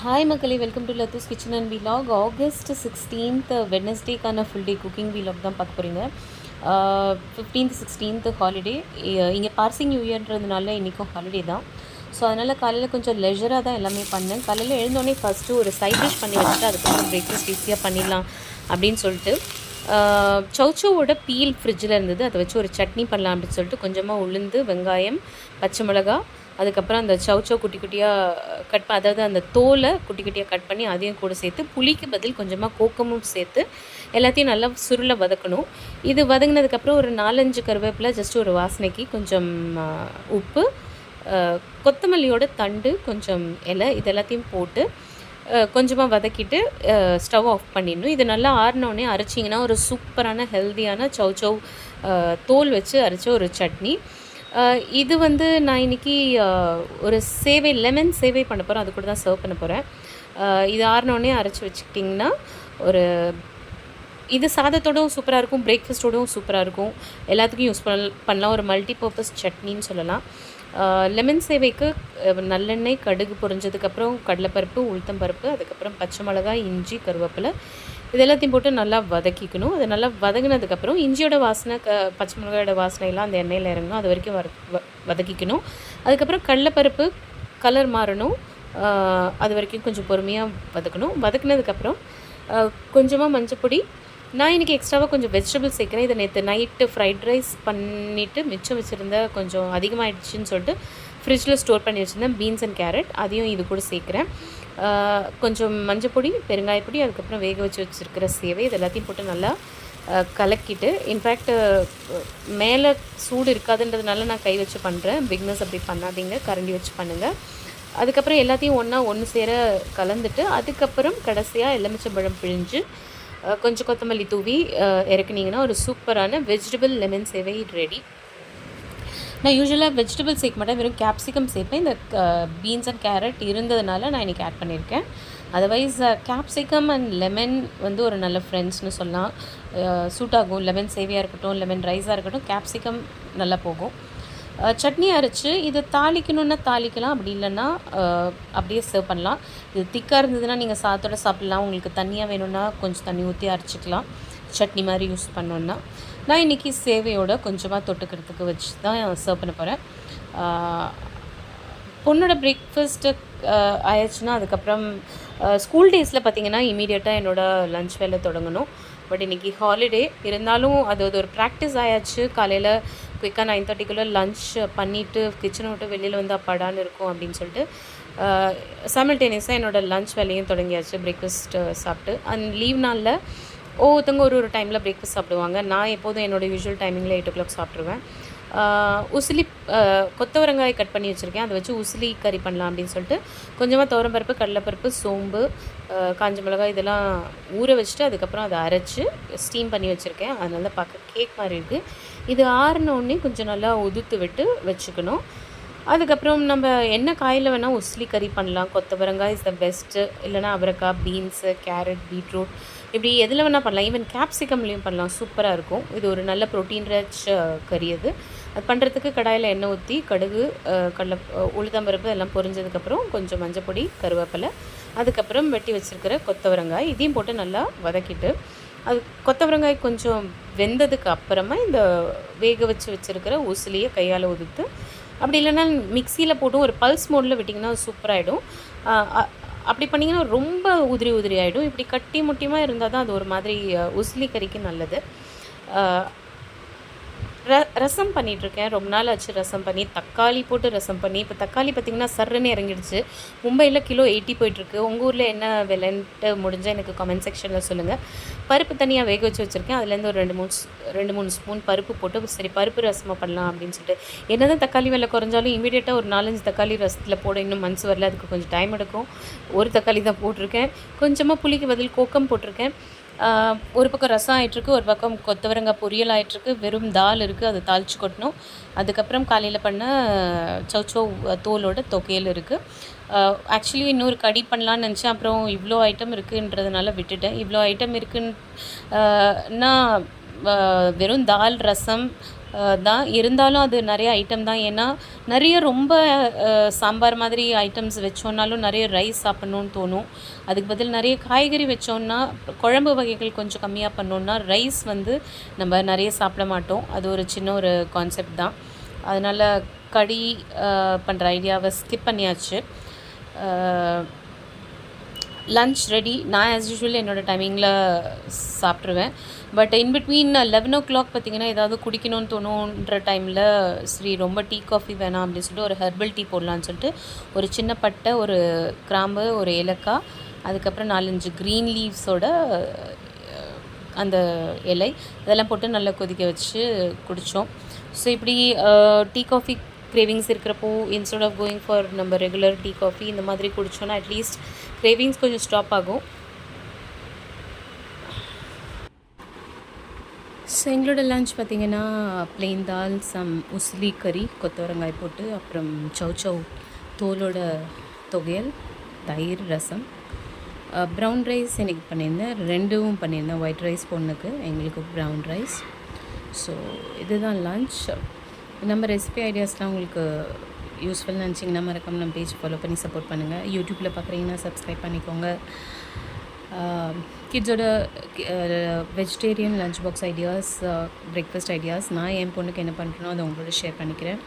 Hi Makali, welcome to LathusKitchen&Vlog. August 16th Wednesday கான full day cooking vlog தான் பார்க்க போறீங்க. 15th 16th holiday. இங்கே பார்சிங் நியூ இயர்ன்றதுனால இன்றைக்கும் ஹாலிடே தான். ஸோ அதனால் காலையில் கொஞ்சம் லெஜராக தான் எல்லாமே பண்ணேன். காலையில் எழுந்தோடனே ஃபஸ்ட்டு ஒரு சைட் டிஷ் பண்ணி வச்சுட்டு அதுக்கப்புறம் பிரேக்ஃபாஸ்ட் ஈஸியாக பண்ணிடலாம் அப்படின்னு சொல்லிட்டு சௌச்சோவோட பீல் ஃப்ரிட்ஜில் இருந்தது. அதை வச்சு ஒரு சட்னி பண்ணலாம் அப்படின்னு சொல்லிட்டு கொஞ்சமாக உளுந்து, வெங்காயம், பச்சை மிளகா, அதுக்கப்புறம் அந்த சௌச்சோ குட்டி குட்டியாக அதாவது அந்த தோலை குட்டி குட்டியாக கட் பண்ணி அதையும் கூட சேர்த்து புளிக்கு பதில் கொஞ்சமாக கோக்கமும் சேர்த்து எல்லாத்தையும் நல்லா சுருளை வதக்கணும். இது வதங்கினதுக்கப்புறம் ஒரு 4-5 கருவேப்பிலை ஜஸ்ட் ஒரு வாசனைக்கு, கொஞ்சம் உப்பு, கொத்தமல்லியோட தண்டு, கொஞ்சம் இலை, இது எல்லாத்தையும் போட்டு கொஞ்சமாக வதக்கிட்டு ஸ்டவ் ஆஃப் பண்ணிடணும். இது நல்லா ஆறினோடனே அரைச்சிங்கன்னா ஒரு சூப்பரான ஹெல்த்தியான சௌச்சோ தோல் வச்சு அரைச்ச ஒரு சட்னி. இது நான் இன்றைக்கி ஒரு சேவை, லெமன் சேவை பண்ண போகிறேன். அது கூட தான் சர்வ் பண்ண போகிறேன். இது ஆறினோடனே அரைச்சி வச்சுக்கிட்டிங்கன்னா இது சாதத்தோடவும் சூப்பராக இருக்கும், பிரேக்ஃபாஸ்ட்டோடவும் சூப்பராக இருக்கும், எல்லாத்துக்கும் யூஸ் பண்ணலாம். ஒரு மல்டி பர்பஸ் சட்னின்னு சொல்லலாம். லெமன் சேவைக்கு நல்லெண்ணெய், கடுகு பொரிஞ்சதுக்கப்புறம் கடலைப்பருப்பு, உளுத்தம்பருப்பு, அதுக்கப்புறம் பச்சை மிளகாய், இஞ்சி, கருவேப்பிலை, இது எல்லாத்தையும் போட்டு நல்லா வதக்கிக்கணும். அது நல்லா வதங்கினதுக்கப்புறம் இஞ்சியோட வாசனை, பச்சை மிளகாயோட வாசனையெல்லாம் அந்த எண்ணெயில் இறங்கணும். அது வரைக்கும் வதக்கிக்கணும். அதுக்கப்புறம் கடலைப்பருப்பு கலர் மாறணும், அது வரைக்கும் கொஞ்சம் பொறுமையாக வதக்கணும். வதக்கினதுக்கப்புறம் கொஞ்சமாக மஞ்சப்பொடி, நான் இன்றைக்கி எக்ஸ்ட்ராவாக கொஞ்சம் வெஜிடபிள்ஸ் சேர்க்குறேன். இதை நேற்று நைட்டு ஃப்ரைட் ரைஸ் பண்ணிவிட்டு மிச்சம் வச்சுருந்த கொஞ்சம் அதிகமாகிடுச்சின்னு சொல்லிட்டு ஃப்ரிட்ஜில் ஸ்டோர் பண்ணி வச்சுருந்தேன் பீன்ஸ் அண்ட் கேரட், அதையும் இது கூட சேர்க்குறேன். கொஞ்சம் மஞ்சப்பொடி, பெருங்காயப்பொடி, அதுக்கப்புறம் வேக வச்சுருக்கிற சேவை, இது எல்லாத்தையும் போட்டு நல்லா கலக்கிட்டு, இன்ஃபேக்ட் மேலே சூடு இருக்காதுன்றதுனால நான் கை வச்சு பண்ணுறேன். பிக்னஸ் அப்படி பண்ணாதீங்க, கரண்டி வச்சு பண்ணுங்கள். அதுக்கப்புறம் எல்லாத்தையும் ஒன்று சேர கலந்துட்டு அதுக்கப்புறம் கடைசியாக எலுமிச்சம்பழம் பிழிஞ்சு கொஞ்சம் கொத்தமல்லி தூவி இறக்குனீங்கன்னா ஒரு சூப்பரான வெஜிடபிள் லெமன் சேவை ரெடி. நான் யூஸ்வலாக வெஜிடபிள் சேர்க்க மாட்டேன், வெறும் கேப்சிகம் சேர்ப்பேன். இந்த பீன்ஸ் அண்ட் கேரட் இருந்ததுனால நான் இன்றைக்கி ஆட் பண்ணியிருக்கேன். அதர்வைஸ் கேப்சிகம் அண்ட் லெமன் ஒரு நல்ல ஃப்ரெண்ட்ஸ்னு சொல்லலாம். சூட் ஆகும். லெமன் சேவையாக இருக்கட்டும், லெமன் ரைஸாக இருக்கட்டும், கேப்சிகம் நல்லா போகும். சட்னி அரைச்சி இது தாளிக்கணுன்னா தாளிக்கலாம், அப்படி இல்லைன்னா அப்படியே சர்வ் பண்ணலாம். இது திக்காக இருந்ததுன்னா நீங்கள் சாதத்தோட சாப்பிட்லாம். உங்களுக்கு தண்ணியாக வேணும்னா கொஞ்சம் தண்ணி ஊற்றி அரைச்சிக்கலாம், சட்னி மாதிரி யூஸ் பண்ணோன்னா. நான் இன்றைக்கி சேவையோட கொஞ்சமாக தொட்டுக்கிறதுக்கு வச்சு தான் சர்வ் பண்ண போகிறேன். பொண்ணோட பிரேக்ஃபாஸ்ட்டு ஆயிடுச்சுன்னா அதுக்கப்புறம் ஸ்கூல் டேஸில் பார்த்திங்கன்னா இமீடியட்டாக என்னோடய லன்ச் வேலை தொடங்கணும். பட் இன்றைக்கி ஹாலிடே இருந்தாலும் அது ஒரு ப்ராக்டிஸ் ஆயாச்சு. காலையில் குயிக்காக 9:30க்குள்ளே லன்ச் பண்ணிவிட்டு கிச்சனை விட்டு வெளியில் வந்து அப்பாடான்னு இருக்கும் அப்படின்னு சொல்லிட்டு சைமல்டேனியஸாக என்னோடய லன்ச் வேலையும் தொடங்கியாச்சு. பிரேக்ஃபாஸ்ட்டு சாப்பிட்டு அண்ட் லீவ் நாளில் ஒவ்வொருத்தவங்க ஒரு டைமில் பிரேக்ஃபாஸ்ட் சாப்பிடுவாங்க. நான் எப்போதும் என்னோடய யூஸ்வல் டைமிங்கில் 8 o'clock சாப்பிட்ருவேன். உசிலி கொத்தவரங்காய் கட் பண்ணி வச்சுருக்கேன். அதை வச்சு உசிலி கறி பண்ணலாம் அப்படின்னு சொல்லிட்டு கொஞ்சமாக துவரம்பருப்பு, கடலைப்பருப்பு, சோம்பு, காஞ்ச மிளகாய் இதெல்லாம் ஊற வச்சுட்டு அதுக்கப்புறம் அதை அரைச்சி ஸ்டீம் பண்ணி வச்சுருக்கேன். அதனால பார்க்க கேக் மாதிரி இருக்குது. இது ஆறினோடனே கொஞ்சம் நல்லா உதுத்து விட்டு வச்சுக்கணும். அதுக்கப்புறம் நம்ம என்ன காயில் வேணால் உசிலி கறி பண்ணலாம். கொத்தவரங்காய் இஸ் த பெஸ்ட்டு. இல்லைனா அவரைக்காய், பீன்ஸு, கேரட், பீட்ரூட், இப்படி எதில் வேணால் பண்ணலாம். ஈவன் கேப்சிகம்லேயும் பண்ணலாம், சூப்பராக இருக்கும். இது ஒரு நல்ல ப்ரோட்டீன் ரிச் கறி. அது பண்ணுறதுக்கு கடாயில் எண்ணெய் ஊற்றி கடுகு, உளுத்தம்பருப்பு எல்லாம் பொரிஞ்சதுக்கப்புறம் கொஞ்சம் மஞ்சப்பொடி, கருவேப்பிலை, அதுக்கப்புறம் வெட்டி வச்சுருக்கிற கொத்தவரங்காய் இதையும் போட்டு நல்லா வதக்கிட்டு அது கொத்தவரங்காய் கொஞ்சம் வெந்ததுக்கு அப்புறமா இந்த வேக வச்சுருக்கிற உசிலியை கையால் உதுத்து, அப்படி இல்லைன்னா மிக்சியில் போட்டு ஒரு பல்ஸ் மோடில் விட்டிங்கன்னா சூப்பராகிடும். அப்படி பண்ணிங்கன்னா ரொம்ப உதிரி ஆகிடும். இப்படி கட்டி முட்டியமாக இருந்தால் தான் அது ஒரு மாதிரி உசிலி கறிக்கு நல்லது. ரசம் பண்ணிகிட்ருக்கேன். ரொம்ப நாள் ஆச்சு ரசம் பண்ணி. தக்காளி போட்டு ரசம் பண்ணி, இப்போ தக்காளி பார்த்திங்கன்னா சர்றன்னு இறங்கிடுச்சு. மும்பையில் கிலோ 80 போயிட்டுருக்கு. உங்கள் ஊரில் என்ன விலைன்ட்டு முடிஞ்சால் எனக்கு கமெண்ட் செக்ஷனில் சொல்லுங்கள். பருப்பு தனியாக வேக வச்சுருக்கேன். அதுலேருந்து ஒரு 2-3 ஸ்பூன் பருப்பு போட்டு சரி பருப்பு ரசமாக பண்ணலாம் அப்படின்னு சொல்லிட்டு. என்ன தான் தக்காளி விலை குறைஞ்சாலும் இமீடியட்டாக ஒரு 4-5 தக்காளி ரசத்தில் போட இன்னும் மனசு வரல. அதுக்கு கொஞ்சம் டைம் எடுக்கும். ஒரு தக்காளி தான் போட்டிருக்கேன். கொஞ்சமாக புளிக்கு பதில் கோக்கம் போட்டிருக்கேன். ஒரு பக்கம் ரசம் ஆகிட்டுருக்கு, ஒரு பக்கம் கொத்தவரங்காய் பொரியல் ஆகிட்டுருக்கு, வெறும் தால் இருக்குது, அதை தாளித்து கொட்டணும். அதுக்கப்புறம் காலையில் பண்ண சௌச்சோ தோலோட தொகையில் இருக்குது. ஆக்சுவலி இன்னொரு கடி பண்ணலான்னு நினச்சேன். அப்புறம் இவ்வளோ ஐட்டம் இருக்குன்றதுனால விட்டுட்டேன். இவ்வளோ ஐட்டம் இருக்குன்னா வெறும் தால், ரசம், தான். இருந்தாலும் அது நிறைய ஐட்டம் தான். ஏன்னா நிறைய ரொம்ப சாம்பார் மாதிரி ஐட்டம்ஸ் வச்சோன்னாலும் நிறைய ரைஸ் சாப்பிட்ணுன்னு தோணும். அதுக்கு பதில் நிறைய காய்கறி வச்சோன்னா, குழம்பு வகைகள் கொஞ்சம் கம்மியாக பண்ணோன்னா ரைஸ் வந்து நம்ம நிறைய சாப்பிட மாட்டோம். அது ஒரு சின்ன ஒரு கான்செப்ட் தான். அதனால் கறி பண்ணுற ஐடியாவை ஸ்கிப் பண்ணியாச்சு. Lunch ready. நான் ஆஸ் யூஷுவல் என்னோடய டைமிங்கில் சாப்பிட்ருவேன். பட் இன்பிட்வீன் 11 o'clock பார்த்திங்கன்னா ஏதாவது குடிக்கணும்னு தோணுன்ற டைமில் சரி ரொம்ப டீ காஃபி வேணாம் அப்படின்னு சொல்லிட்டு ஒரு ஹெர்பல் டீ போடலான்னு சொல்லிட்டு ஒரு சின்ன பட்டை, ஒரு கிராம்பு, ஒரு ஏலக்காய், அதுக்கப்புறம் 4-5 க்ரீன் லீவ்ஸோட அந்த இலை இதெல்லாம் போட்டு நல்லா கொதிக்க வச்சு குடித்தோம். ஸோ இப்படி டீ காஃபி கிரேவிங்ஸ் இருக்கிறப்போ இன்ஸ்டெட் ஆஃப் கோயிங் ஃபார் நம்ம ரெகுலர் டீ காஃபி இந்த மாதிரி குடித்தோன்னா அட்லீஸ்ட் கிரேவிங்ஸ் கொஞ்சம் ஸ்டாப் ஆகும். ஸோ எங்களோட லன்ச் பார்த்திங்கன்னா ப்ளெயின் தால், சம் உசிலி கறி, கொத்தவரங்காய் போட்டு, அப்புறம் சவ் தோலோட தொகையல், தயிர், ரசம், ப்ரௌன் ரைஸ் இன்றைக்கி பண்ணியிருந்தேன். 2ம் பண்ணியிருந்தேன். ஒயிட் ரைஸ் பொண்ணுக்கு, எங்களுக்கு ப்ரௌன் ரைஸ். ஸோ இதுதான் லன்ச். நம்ம ரெசிபி ஐடியாஸ்லாம் உங்களுக்கு யூஸ்ஃபுல்னு நினச்சிங்கன்னா மறக்காம நம்ம பேஜ் ஃபாலோ பண்ணி சப்போர்ட் பண்ணுங்கள். யூடியூப்பில் பார்க்குறீங்கன்னா சப்ஸ்கிரைப் பண்ணிக்கோங்க. கிட்ஸோட vegetarian lunch box ideas, breakfast ideas நான் என் பொண்ணுக்கு என்ன பண்ணுறேனோ அதை உங்களோட ஷேர் பண்ணிக்கிறேன்.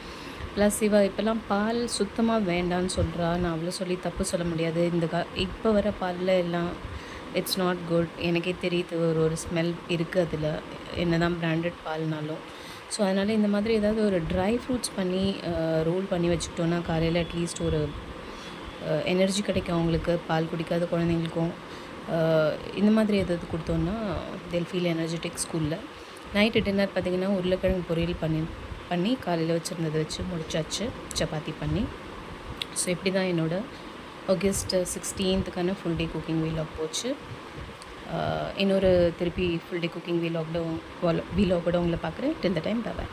ப்ளஸ் இப்போல்லாம் பால் சுத்தமாக வேண்டான்னு சொல்கிறா. நான் அவ்வளோ சொல்லி தப்பு சொல்ல முடியாது. இப்போ வர பாலில் எல்லாம் இட்ஸ் நாட் குட். எனக்கே தெரியுது, ஒரு ஸ்மெல் இருக்குது அதில், என்ன தான் பிராண்டட் பால்னாலும். ஸோ அதனால் இந்த மாதிரி ஏதாவது ஒரு ட்ரை ஃப்ரூட்ஸ் பண்ணி ரோல் பண்ணி வச்சுக்கிட்டோன்னா காலையில் அட்லீஸ்ட் ஒரு எனர்ஜி கிடைக்கும் அவங்களுக்கு. பால் குடிக்காத குழந்தைங்களுக்கும் இந்த மாதிரி ஏதாவது கொடுத்தோன்னா they'll feel energetic ஸ்கூலில். நைட்டு டின்னர் பார்த்திங்கன்னா உருளைக்கிழங்கு பொரியல் பண்ணி காலையில் வச்சுருந்ததை வச்சு முடிச்சாச்சு, சப்பாத்தி பண்ணி. ஸோ இப்படி தான் என்னோடய August 16th full day cooking vlog போச்சு. இன்னொரு திருப்பி ஃபுல் டே குக்கிங் வீலாகோட உங்களை பார்க்குறேன். டில் த டைம், பை.